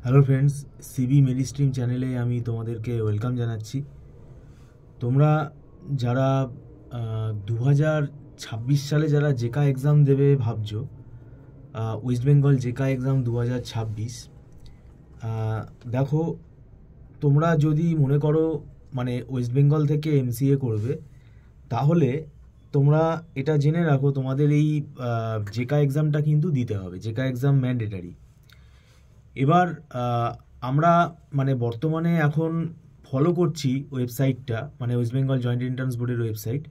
Hello friends, CB মেডিস্ট্রিম চ্যানেলে আমি তোমাদেরকে ওয়েলকাম জানাচ্ছি। তোমরা যারা 2026 সালে যারা জেকা এক্সাম দেবে ভাবছো, ওয়েস্ট বেঙ্গল জেকা এক্সাম 2026, দেখো, তোমরা যদি মনে করো মানে ওয়েস্ট বেঙ্গল থেকে এমসিএ করবে, তাহলে তোমরা এটা জেনে রাখো তোমাদের এই জেকা এক্সামটা কিন্তু দিতে হবে। জেকা এক্সাম ম্যান্ডেটারি। এবার আমরা মানে বর্তমানে এখন ফলো করছি ওয়েবসাইটটা, মানে ওয়েস্ট বেঙ্গল জয়েন্ট এন্ট্রান্স বোর্ডের ওয়েবসাইট,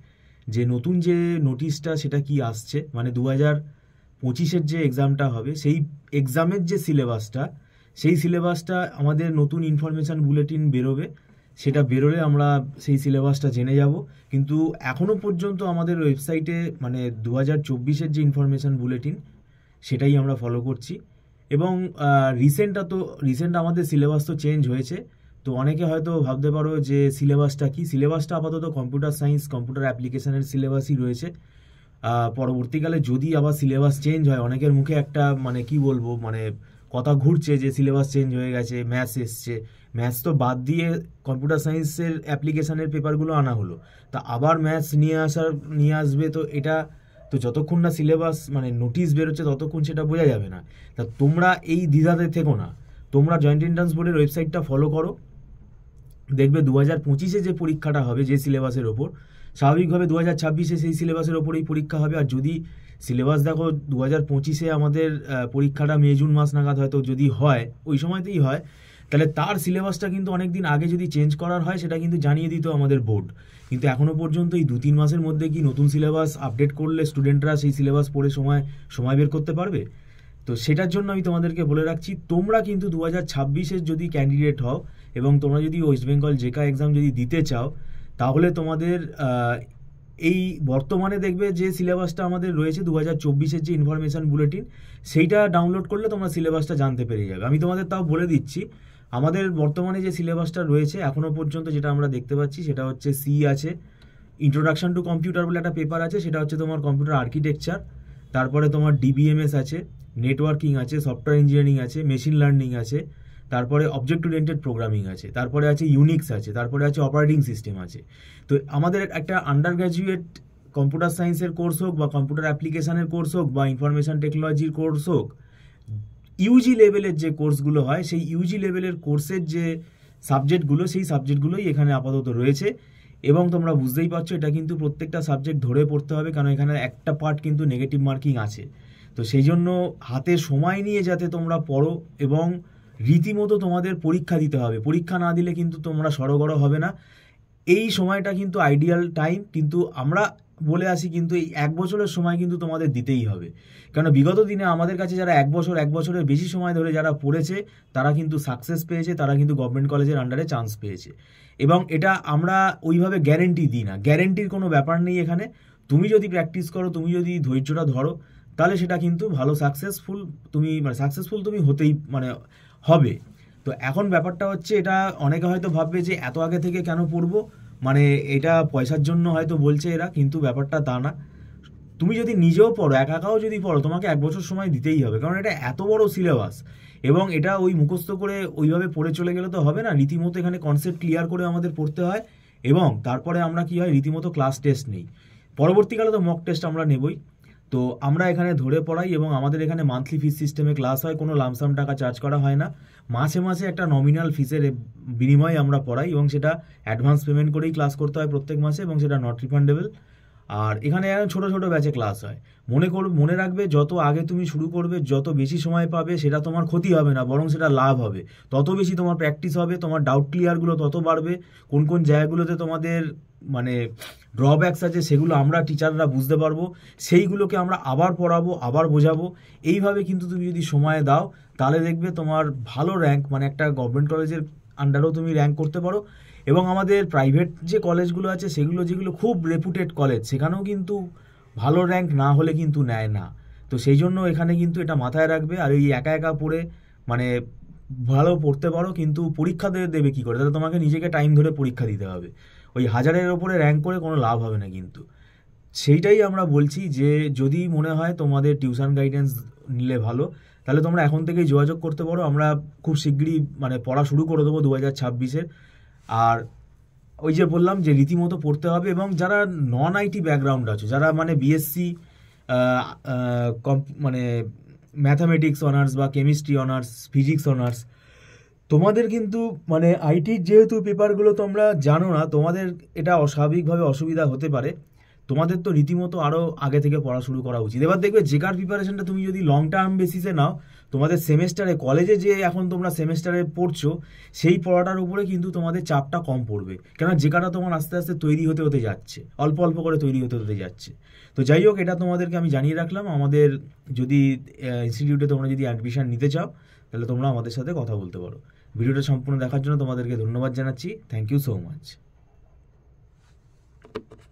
যে নতুন যে নোটিশটা সেটা কি আসছে, মানে 2025-এর যে এক্সামটা হবে সেই এক্সামের যে সিলেবাসটা, সেই সিলেবাসটা আমাদের নতুন ইনফরমেশান বুলেটিন বেরোবে। সেটা বেরোলে আমরা সেই সিলেবাসটা জেনে যাব। কিন্তু এখনও পর্যন্ত আমাদের ওয়েবসাইটে মানে 2024-এর যে ইনফরমেশান বুলেটিন সেটাই আমরা ফলো করছি। এবং রিসেন্ট আমাদের সিলেবাস তো চেঞ্জ হয়েছে। তো অনেকে হয়তো ভাবতে পারো যে সিলেবাসটা কি, সিলেবাসটা আপাতত কম্পিউটার সায়েন্স, কম্পিউটার অ্যাপ্লিকেশনের সিলেবাসই রয়েছে। পরবর্তীকালে যদি আবার সিলেবাস চেঞ্জ হয়, অনেকের মুখে একটা মানে কি বলবো, মানে কথা ঘুরছে যে সিলেবাস চেঞ্জ হয়ে গেছে, ম্যাথস এসছে। ম্যাথস তো বাদ দিয়ে কম্পিউটার সায়েন্সের অ্যাপ্লিকেশনের পেপারগুলো আনা হলো, তা আবার ম্যাথস নিয়ে আসবে। তো এটা তো যতক্ষণ না সিলেবাস মানে নোটিশ বেরোচ্ছে ততক্ষণ সেটা বোঝা যাবে না। তা তোমরা এই দ্বিধাতে থেকো না, তোমরা জয়েন্ট এন্ট্রান্স বোর্ডের ওয়েবসাইটটা ফলো করো। দেখবে 2025-এ যে পরীক্ষাটা হবে যে সিলেবাসের ওপর, স্বাভাবিকভাবে 2026-এ সেই সিলেবাসের ওপরেই পরীক্ষা হবে। আর যদি সিলেবাস দেখো 2025-এ আমাদের পরীক্ষাটা মে জুন মাস নাগাদ হয়তো যদি হয়, ওই সময়তেই হয়, তাহলে তার সিলেবাসটা কিন্তু অনেক দিন আগে যদি চেঞ্জ করার হয় সেটা কিন্তু জানিয়ে দিত আমাদের বোর্ড। কিন্তু এখনও পর্যন্ত এই 2-3 মাসের মধ্যে কি নতুন সিলেবাস আপডেট করলে স্টুডেন্টরা সেই সিলেবাস পড়ে সময় বের করতে পারবে? তো সেটার জন্য আমি তোমাদেরকে বলে রাখছি, তোমরা কিন্তু 2026-এর যদি ক্যান্ডিডেট হও এবং তোমরা যদি ওয়েস্ট বেঙ্গল জেকা এক্সাম যদি দিতে চাও, তাহলে তোমাদের এই বর্তমানে দেখবে যে সিলেবাসটা আমাদের রয়েছে 2024-এর যে ইনফরমেশান বুলেটিন, সেইটা ডাউনলোড করলে তোমরা সিলেবাসটা জানতে পেরে যাবে। আমি তোমাদের তাও বলে দিচ্ছি, আমাদের বর্তমানে যে সিলেবাসটা রয়েছে এখনও পর্যন্ত যেটা আমরা দেখতে পাচ্ছি সেটা হচ্ছে সি আছে, ইন্ট্রোডাকশন টু কম্পিউটার বলে একটা পেপার আছে, সেটা হচ্ছে তোমার কম্পিউটার আর্কিটেকচার। তারপরে তোমার ডিবিএমএস আছে, নেটওয়ার্কিং আছে, সফটওয়্যার ইঞ্জিনিয়ারিং আছে, মেশিন লার্নিং আছে, তারপরে অবজেক্ট ওরিয়েন্টেড প্রোগ্রামিং আছে, তারপরে আছে ইউনিক্স আছে, তারপরে আছে অপারেটিং সিস্টেম আছে। তো আমাদের একটা আন্ডার গ্র্যাজুয়েট কম্পিউটার সায়েন্সের কোর্স হোক বা কম্পিউটার অ্যাপ্লিকেশনের কোর্স হোক বা ইনফরমেশন টেকনোলজির কোর্স হোক, ইউজি লেভেলের যে কোর্সগুলো হয় সেই ইউজি লেভেলের কোর্সের যে সাবজেক্টগুলো, সেই সাবজেক্টগুলোই এখানে আপাতত রয়েছে। এবং তোমরা বুঝতেই পারছো এটা কিন্তু প্রত্যেকটা সাবজেক্ট ধরে পড়তে হবে, কারণ এখানে একটা পার্ট কিন্তু নেগেটিভ মার্কিং আছে। তো সেই জন্য হাতে সময় নিয়ে যাতে তোমরা পড়ো এবং রীতিমতো তোমাদের পরীক্ষা দিতে হবে। পরীক্ষা না দিলে কিন্তু তোমরা সড়গড় হবে না। এই সময়টা কিন্তু আইডিয়াল টাইম, কিন্তু আমরা বলে আসি কিন্তু এই 1 বছরের সময় কিন্তু তোমাদের দিতেই হবে। কারণ বিগত দিনে আমাদের কাছে যারা 1 বছরের বেশি সময় ধরে যারা পড়েছে তারা কিন্তু সাকসেস পেয়েছে, তারা কিন্তু গভর্নমেন্ট কলেজের আন্ডারে চান্স পেয়েছে। এবং এটা আমরা ওইভাবে গ্যারেন্টি দিই না, গ্যারেন্টির কোনো ব্যাপার নেই এখানে। তুমি যদি প্র্যাকটিস করো, তুমি যদি ধৈর্যটা ধরো, তাহলে সেটা কিন্তু ভালো সাকসেসফুল তুমি হতেই মানে হবে। তো এখন ব্যাপারটা হচ্ছে, এটা অনেকে হয়তো ভাববে যে এত আগে থেকে কেন পড়বো, মানে এটা পয়সার জন্য হয়তো বলছে এরা, কিন্তু ব্যাপারটা তা না। তুমি যদি নিজেও পড়ো, একাও যদি পড়ো, তোমাকে 1 বছর সময় দিতেই হবে, কারণ এটা এত বড় সিলেবাস। এবং এটা ওই মুখস্থ করে ওইভাবে পড়ে চলে গেলে তো হবে না, রীতিমতো এখানে কনসেপ্ট ক্লিয়ার করে আমাদের পড়তে হয়। এবং তারপরে আমরা কি হয়, রীতিমতো ক্লাস টেস্ট নেই, পরবর্তীকালে তো মক টেস্ট আমরা নেবই। তো আমরা এখানে ধরে পড়াই এবং আমাদের এখানে মান্থলি ফিস সিস্টেমে ক্লাস হয়, কোনো লামসাম টাকা চার্জ করা হয় না। মাসে মাসে একটা নমিনাল ফিসের বিনিময়ে আমরা পড়াই এবং সেটা অ্যাডভান্স পেমেন্ট করেই ক্লাস করতে হয় প্রত্যেক মাসে, এবং সেটা নট রিফান্ডেবল। আর এখানে ছোট ছোট ব্যাচে ক্লাস হয়। মনে রাখবে, যত আগে তুমি শুরু করবে, যত বেশি সময় পাবে, সেটা তোমার ক্ষতি হবে না, বরং সেটা লাভ হবে। তত বেশি তোমার প্র্যাকটিস হবে, তোমার ডাউট ক্লিয়ারগুলো তত বাড়বে। কোন কোন জায়গাগুলোতে তোমাদের মানে ড্রব্যাকস আছে সেগুলো আমরা টিচাররা বুঝতে পারবো, সেইগুলোকে আমরা আবার পড়াবো, আবার বোঝাবো। এইভাবে কিন্তু তুমি যদি সময় দাও, তাহলে দেখবে তোমার ভালো র্যাঙ্ক, মানে একটা গভর্নমেন্ট কলেজের আন্ডারেও তুমি র্যাঙ্ক করতে পারো। এবং আমাদের প্রাইভেট যে কলেজগুলো আছে সেগুলো, যেগুলো খুব রেপুটেড কলেজ, সেখানেও কিন্তু ভালো র্যাঙ্ক না হলে কিন্তু নেয় না। তো সেই জন্য এখানে কিন্তু এটা মাথায় রাখবে। আর এই একা একা পড়ে মানে ভালো পড়তে পারো, কিন্তু পরীক্ষা দেবে কী করে? তাহলে তোমাকে নিজেকে টাইম ধরে পরীক্ষা দিতে হবে। ওই 1000-এর ওপরে র্যাঙ্ক করে কোনো লাভ হবে না কিন্তু। সেইটাই আমরা বলছি যে যদি মনে হয় তোমাদের টিউশন গাইডেন্স নিলে ভালো, তাহলে তোমরা এখন থেকেই যোগাযোগ করতে পারো। আমরা খুব শিগগিরই মানে পড়া শুরু করে দেবো 2026-এর। আর ওই যে বললাম যে রীতিমতো পড়তে হবে, এবং যারা নন আইটি ব্যাকগ্রাউন্ড আছে, যারা মানে বিএসসি মানে ম্যাথামেটিক্স অনার্স বা কেমিস্ট্রি অনার্স, ফিজিক্স অনার্স, তোমাদের কিন্তু মানে আইটির যেহেতু পেপারগুলো তোমরা জানো না, তোমাদের এটা অস্বাভাবিকভাবে অসুবিধা হতে পারে। তোমাদের তো রীতিমতো আরও আগে থেকে পড়া শুরু করা উচিত। এবার দেখবে জেকার প্রিপারেশনটা তুমি যদি লং টার্ম বেসিসে নাও, তোমাদের সেমেস্টারে কলেজে যে এখন তোমরা সেমেস্টারে পড়ছো সেই পড়াটার উপরে কিন্তু তোমাদের চাপটা কম পড়বে, কেননা জেকাটা তোমার আস্তে আস্তে তৈরি হতে হতে যাচ্ছে, অল্প অল্প করে তৈরি হতে হতে যাচ্ছে। তো যাই হোক, এটা তোমাদেরকে আমি জানিয়ে রাখলাম। আমাদের যদি ইনস্টিটিউটে তোমরা যদি অ্যাডমিশন নিতে চাও, তাহলে তোমরা আমাদের সাথে কথা বলতে পারো। ভিডিওটা সম্পূর্ণ দেখার জন্য তোমাদেরকে ধন্যবাদ জানাচ্ছি। Thank you so much.